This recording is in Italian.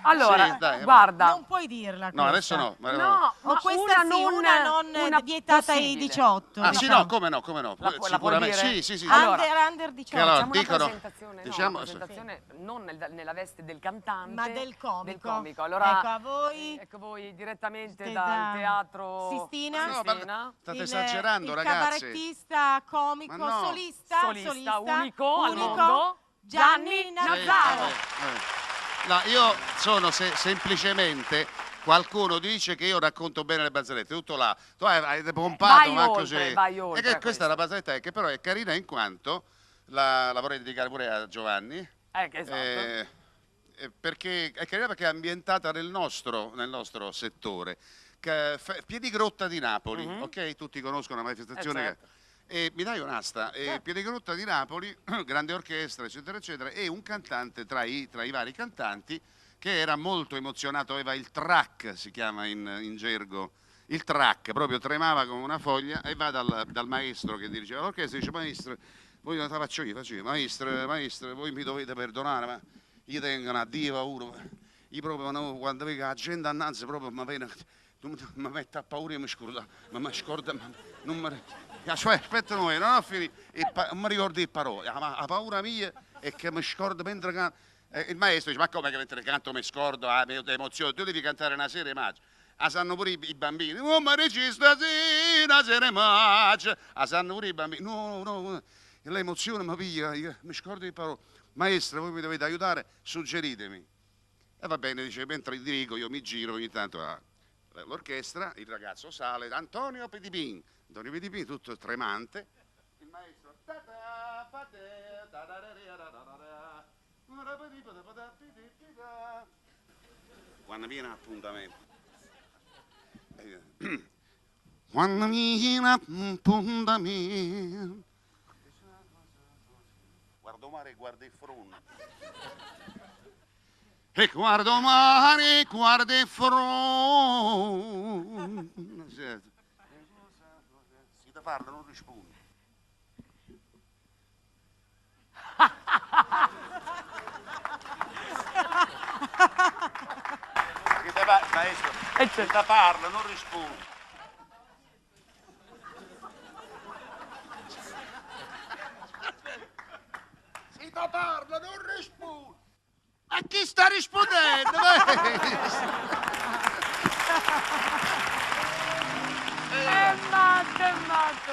Allora, Sì, dai, guarda. Non puoi dirla questa. No, adesso no. No, O ma questa una non vietata ai possibile. 18. Ah, sì, diciamo. no, come no, come no. La puoi Sicuramente. dire? Sì, sì, sì. Allora, Under 18. allora, Facciamo una dicono- presentazione, diciamo- no, una presentazione non nella veste del cantante, Ma del comico. Allora, Ecco, a voi. ecco voi direttamente Siete dal da teatro Sistina. No, ma state esagerando, il ragazzi. cabarettista, comico, Ma no. solista unico al unico, mondo, Gianni Sì, Nazzaro. vabbè. No, io sono semplicemente qualcuno dice che io racconto bene le barzellette, tutto là. Tu hai pompato, vai ma oltre, così. vai E oltre che a questa è la barzelletta che però è carina in quanto la vorrei dedicare pure a Giovanni. Che esatto. Perché è carina perché è ambientata nel nostro settore. Piedigrotta di Napoli, ok? Tutti conoscono la manifestazione. Certo. E mi dai un'asta? Piedigrotta di Napoli, grande orchestra, eccetera, eccetera, e un cantante tra i vari cantanti che era molto emozionato, aveva il track, si chiama in gergo, il track, proprio tremava come una foglia, e va dal maestro che dirigeva l'orchestra e dice: maestro, voi non la faccio io, maestro, voi mi dovete perdonare, ma io tengo una diva uno, io proprio quando vedo la gente annanzi proprio mi mette a paura e mi scorda, non mi... Aspetta, non ho finito, non mi ricordo le parole, la paura mia è che mi scordo mentre canto. Il maestro dice: ma come che mentre canto mi scordo, mi emozione, tu devi cantare una serie magia. La sanno pure i bambini, oh ma regista sì, una serie magia, la sanno pure i bambini, no, l'emozione mi piglia, mi scordo le parole. Maestro, voi mi dovete aiutare, suggeritemi. E va bene, dice, mentre dirigo io mi giro ogni tanto l'orchestra, il ragazzo sale, Antonio Petipin, tutto tremante, il maestro quando viene l'appuntamento, quando viene l'appuntamento, guardo mare e guardo il fronte. E guardo mare, guardo il fronte. Si da farlo, non risponde. Maestro, si da farlo, non risponde. Si da farlo, non risponde. A chi sta rispondendo? È matto, è matto.